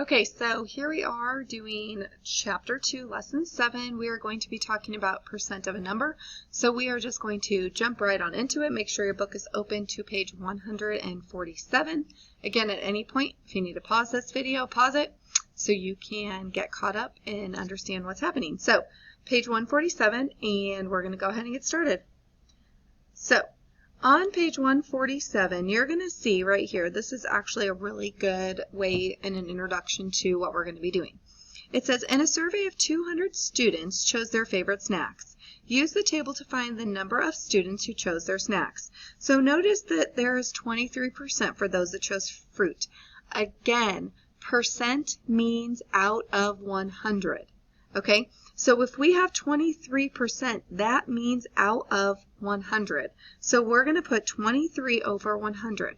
Okay, so here we are doing Chapter 2, Lesson 7. We are going to be talking about percent of a number. So we are just going to jump right on into it. Make sure your book is open to page 147. Again, at any point, if you need to pause this video, pause it so you can get caught up and understand what's happening. So, page 147, and we're going to go ahead and get started. So, on page 147, you're going to see right here, this is actually a really good way and an introduction to what we're going to be doing. It says, in a survey of 200 students chose their favorite snacks. Use the table to find the number of students who chose their snacks. So notice that there is 23% for those that chose fruit. Again, percent means out of 100. Okay, so if we have 23%, that means out of 100. So we're going to put 23 over 100.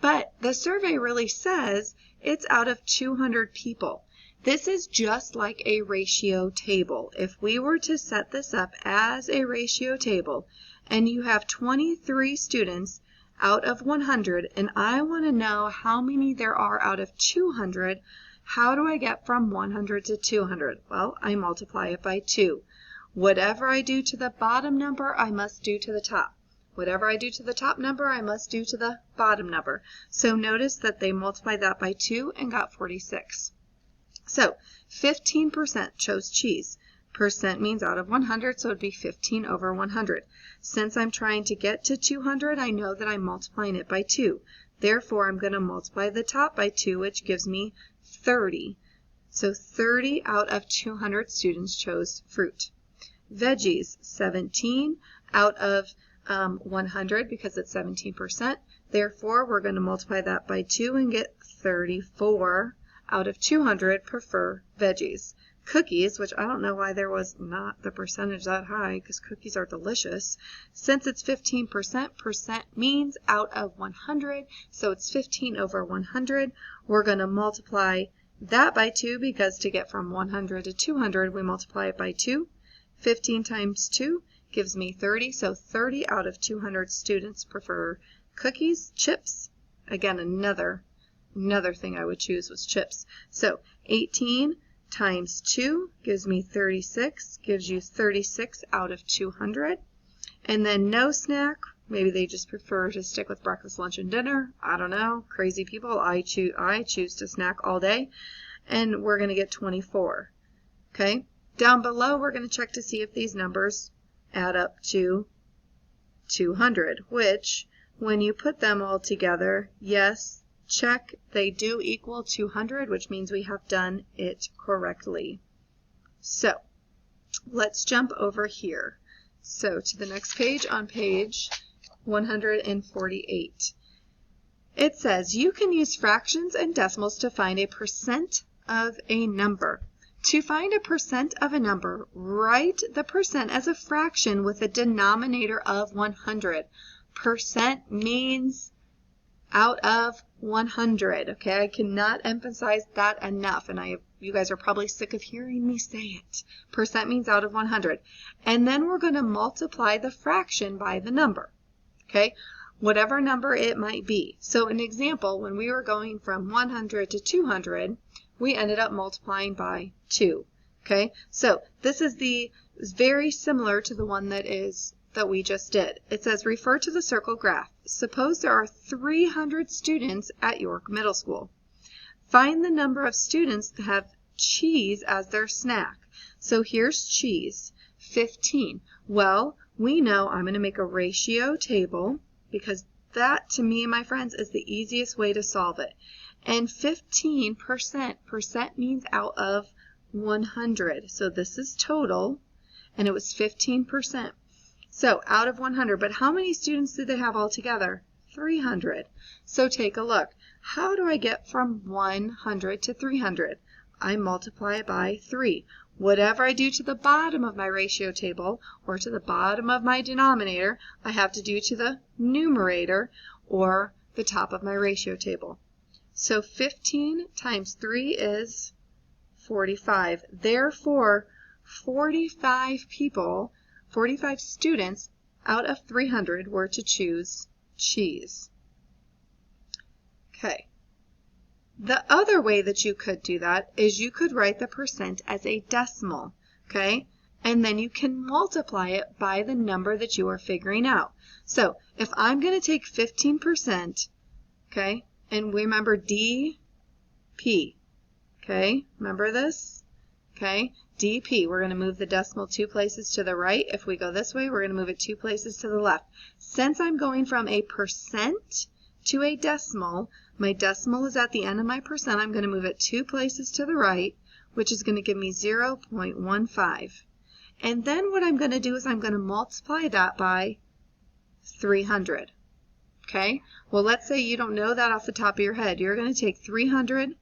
But the survey really says it's out of 200 people. This is just like a ratio table. If we were to set this up as a ratio table, and you have 23 students out of 100, and I want to know how many there are out of 200, how do I get from 100 to 200? Well, I multiply it by 2. Whatever I do to the bottom number, I must do to the top. Whatever I do to the top number, I must do to the bottom number. So notice that they multiplied that by 2 and got 46. So 15% chose cheese. Percent means out of 100, so it would be 15 over 100. Since I'm trying to get to 200, I know that I'm multiplying it by 2. Therefore, I'm going to multiply the top by 2, which gives me 30. So 30 out of 200 students chose fruit. Veggies, 17 out of 100 because it's 17%. Therefore, we're going to multiply that by 2 and get 34 out of 200 prefer veggies. Cookies, which I don't know why there was not the percentage that high because cookies are delicious. Since it's 15%, percent means out of 100, so it's 15 over 100. We're going to multiply that by 2 because to get from 100 to 200, we multiply it by 2. 15 times 2 gives me 30, so 30 out of 200 students prefer cookies. Chips, again, another thing I would choose was chips. So 18 times 2 gives me 36, gives you 36 out of 200. And then no snack, maybe they just prefer to stick with breakfast, lunch, and dinner. I don't know, crazy people. I choose to snack all day. And we're going to get 24. Okay, down below we're going to check to see if these numbers add up to 200, which when you put them all together, yes, check, they do equal 200, which means we have done it correctly. So let's jump over here. So to the next page, on page 148. It says you can use fractions and decimals to find a percent of a number. To find a percent of a number, write the percent as a fraction with a denominator of 100. Percent means out of 100. Okay, I cannot emphasize that enough, and you guys are probably sick of hearing me say it. Percent means out of 100. And then we're going to multiply the fraction by the number. Okay, whatever number it might be. So an example, when we were going from 100 to 200, we ended up multiplying by 2. Okay, so this is very similar to the one that we just did. It says refer to the circle graph. Suppose there are 300 students at York Middle School. Find the number of students that have cheese as their snack. So here's cheese, 15. Well, we know I'm going to make a ratio table because that, to me, my friends, is the easiest way to solve it. And 15%, percent means out of 100. So this is total, and it was 15%. So out of 100, but how many students did they have altogether? 300. So take a look. How do I get from 100 to 300? I multiply it by 3. Whatever I do to the bottom of my ratio table or to the bottom of my denominator, I have to do to the numerator or the top of my ratio table. So 15 times 3 is 45. Therefore, 45 students out of 300 were to choose cheese. Okay. The other way that you could do that is you could write the percent as a decimal, okay? And then you can multiply it by the number that you are figuring out. So if I'm going to take 15%, okay, and remember DP, okay, remember this? Okay, DP, we're going to move the decimal 2 places to the right. If we go this way, we're going to move it 2 places to the left. Since I'm going from a percent to a decimal, my decimal is at the end of my percent. I'm going to move it 2 places to the right, which is going to give me 0.15. And then what I'm going to do is I'm going to multiply that by 300. Okay? Well, let's say you don't know that off the top of your head. You're going to take 300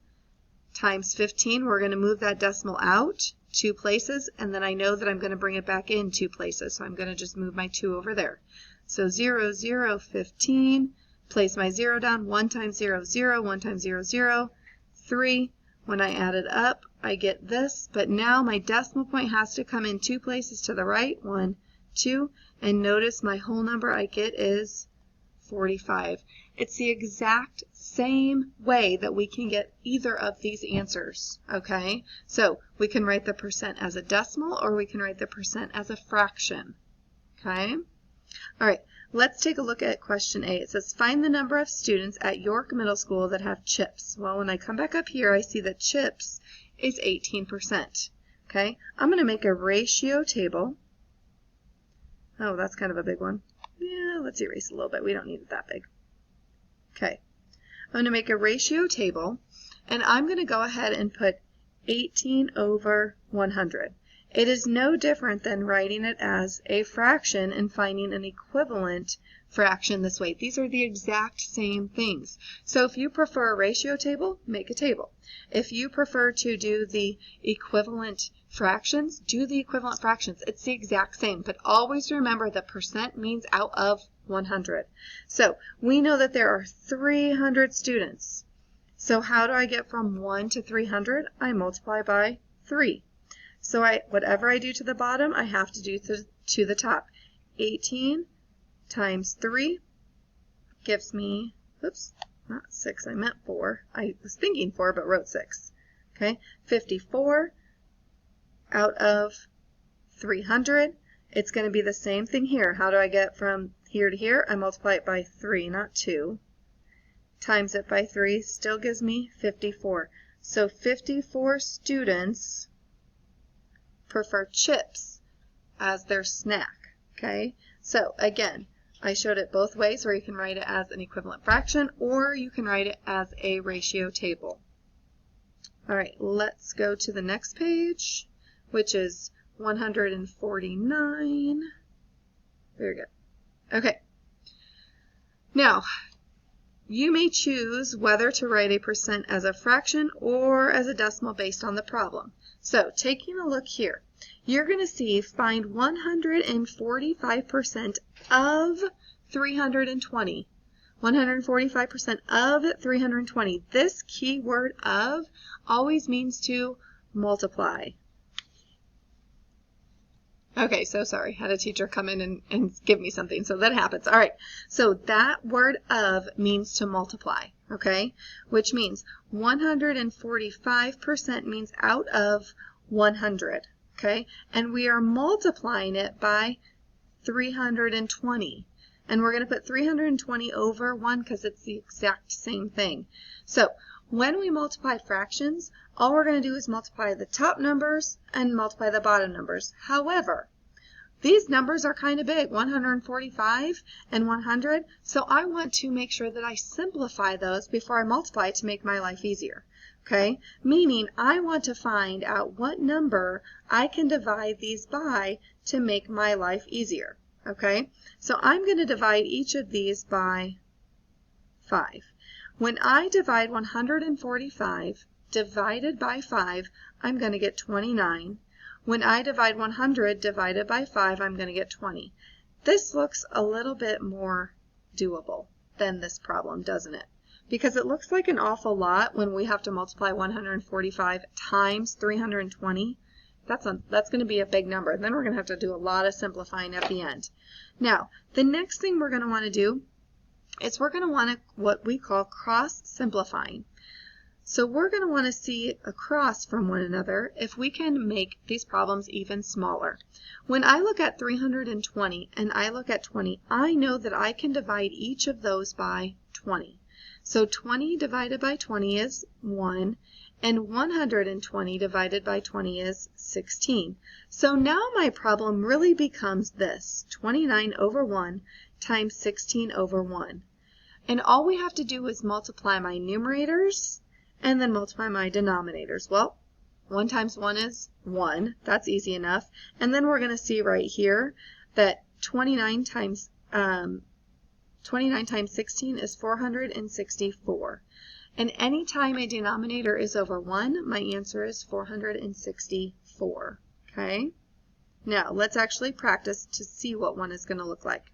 times 15. We're going to move that decimal out 2 places, and then I know that I'm going to bring it back in 2 places. So I'm going to just move my 2 over there. So 0, 0, 15. Place my 0 down. 1 times 0, 0. 1 times 0, 0. 3. When I add it up, I get this, but now my decimal point has to come in 2 places to the right, 1, 2, and notice my whole number I get is 45. It's the exact same way that we can get either of these answers, okay? So we can write the percent as a decimal, or we can write the percent as a fraction, okay? All right, let's take a look at question A. It says, find the number of students at York Middle School that have CHIPS. Well, when I come back up here, I see that CHIPS is 18%. Okay, I'm going to make a ratio table. Oh, that's kind of a big one. Yeah, let's erase a little bit. We don't need it that big. Okay, I'm going to make a ratio table, and I'm going to go ahead and put 18 over 100. It is no different than writing it as a fraction and finding an equivalent fraction this way. These are the exact same things. So if you prefer a ratio table, make a table. If you prefer to do the equivalent fractions, do the equivalent fractions. It's the exact same, but always remember that percent means out of 100. So we know that there are 300 students. So how do I get from 1 to 300? I multiply by 3. So whatever I do to the bottom, I have to do to the top. 18 times 3 gives me, oops, not 6, I meant 4. I was thinking 4, but wrote 6. Okay, 54 out of 300. It's going to be the same thing here. How do I get from here to here? I multiply it by 3, not 2. Times it by 3 still gives me 54. So 54 students prefer chips as their snack. Okay, so again, I showed it both ways, where you can write it as an equivalent fraction, or you can write it as a ratio table. All right, let's go to the next page, which is 149. Very good. Okay, now you may choose whether to write a percent as a fraction or as a decimal based on the problem. So taking a look here, you're going to see find 145% of 320. 145% of 320. This keyword of always means to multiply. Okay, so sorry. Had a teacher come in and give me something, so that happens. All right, so that word of means to multiply, okay? Which means 145% means out of 100, okay? And we are multiplying it by 320. And we're going to put 320 over 1 because it's the exact same thing. So when we multiply fractions, all we're going to do is multiply the top numbers and multiply the bottom numbers. However, these numbers are kind of big, 145 and 100, so I want to make sure that I simplify those before I multiply to make my life easier. Okay, meaning I want to find out what number I can divide these by to make my life easier. Okay, so I'm going to divide each of these by 5. When I divide 145 divided by 5, I'm going to get 29. When I divide 100 divided by 5, I'm going to get 20. This looks a little bit more doable than this problem, doesn't it? Because it looks like an awful lot when we have to multiply 145 times 320. That's going to be a big number. Then we're going to have to do a lot of simplifying at the end. Now, the next thing we're going to want to do is we're going to want what we call cross-simplifying. So we're going to want to see across from one another if we can make these problems even smaller. When I look at 320 and I look at 20, I know that I can divide each of those by 20. So 20 divided by 20 is 1, and 120 divided by 20 is 16. So now my problem really becomes this, 29 over 1 times 16 over 1. And all we have to do is multiply my numerators and then multiply my denominators. Well, 1 times 1 is 1. That's easy enough. And then we're going to see right here that 29 times 16 is 464. And anytime a denominator is over 1, my answer is 464. Okay? Now, let's actually practice to see what 1 is going to look like.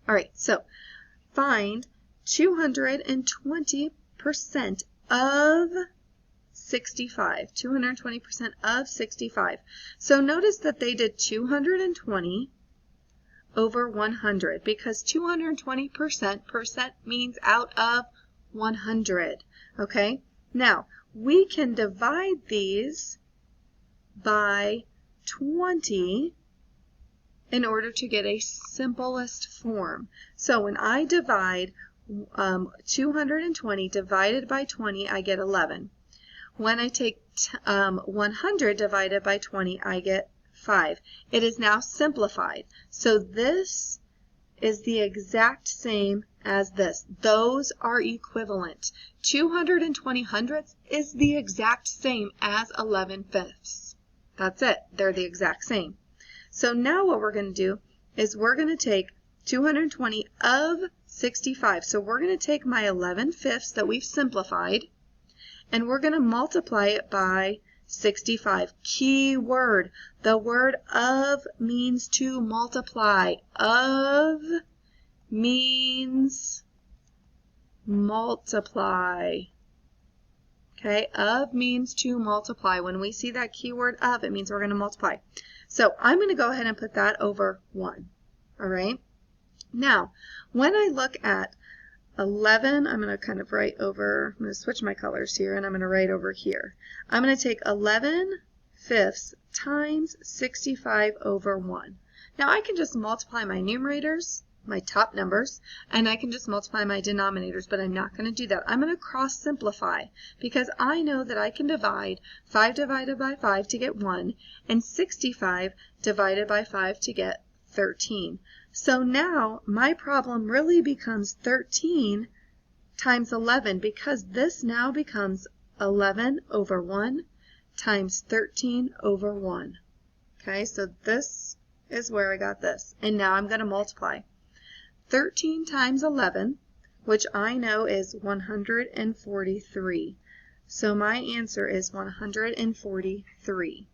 All right, so find 220% of 65. 220% of 65. So notice that they did 220 over 100 because 220% means out of 100. Okay? Now, we can divide these by 20 in order to get a simplest form. So when I divide 220 divided by 20, I get 11. When I take 100 divided by 20, I get 5. It is now simplified. So this is the exact same as this. Those are equivalent. 220 hundredths is the exact same as 11 fifths. That's it. They're the exact same. So now what we're going to do is we're going to take 220 of 65. So we're going to take my 11 fifths that we've simplified, and we're going to multiply it by 65. Key word. The word of means to multiply. Of means multiply. Okay, of means to multiply. When we see that keyword of, it means we're going to multiply. So I'm going to go ahead and put that over 1. All right. Now, when I look at 11, I'm going to kind of write over, I'm going to switch my colors here, and I'm going to write over here. I'm going to take 11 fifths times 65 over 1. Now I can just multiply my numerators, my top numbers, and I can just multiply my denominators, but I'm not going to do that. I'm going to cross simplify because I know that I can divide 5 divided by 5 to get 1 and 65 divided by 5 to get 13. So now my problem really becomes 13 times 11 because this now becomes 11 over 1 times 13 over 1. Okay, so this is where I got this. And now I'm going to multiply. 13 times 11, which I know is 143. So my answer is 143.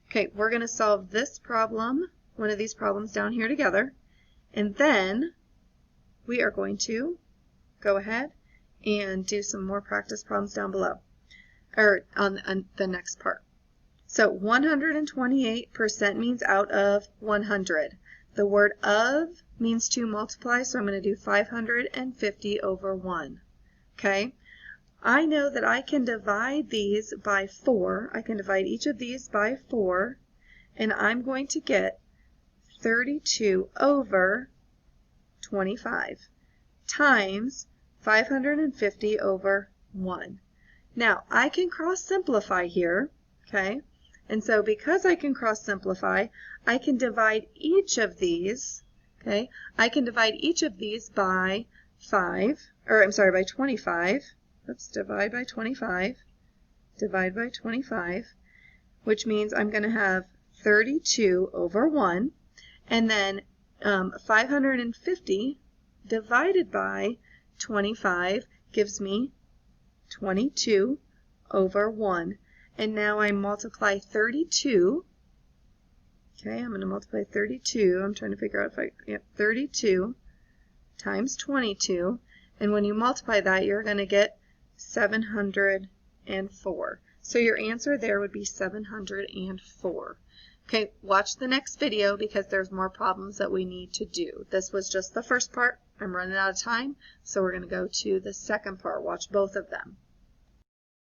Okay, we're going to solve this problem, one of these problems down here together, and then we are going to go ahead and do some more practice problems down below, or on the next part. So 128% means out of 100. The word of means to multiply, so I'm going to do 550 over 1. Okay? I know that I can divide these by 4. I can divide each of these by 4, and I'm going to get 32 over 25 times 550 over 1. Now, I can cross simplify here, okay? And so because I can cross simplify, I can divide each of these, okay? I can divide each of these by 5, or I'm sorry, by 25. Oops, divide by 25. Divide by 25, which means I'm going to have 32 over 1, and then 550 divided by 25 gives me 22 over 1. And now I multiply 32. Okay, I'm going to multiply 32. I'm trying to figure out if I, 32 times 22. And when you multiply that, you're going to get 704. So your answer there would be 704. Okay, watch the next video because there's more problems that we need to do. This was just the first part. I'm running out of time, so we're going to go to the second part. Watch both of them.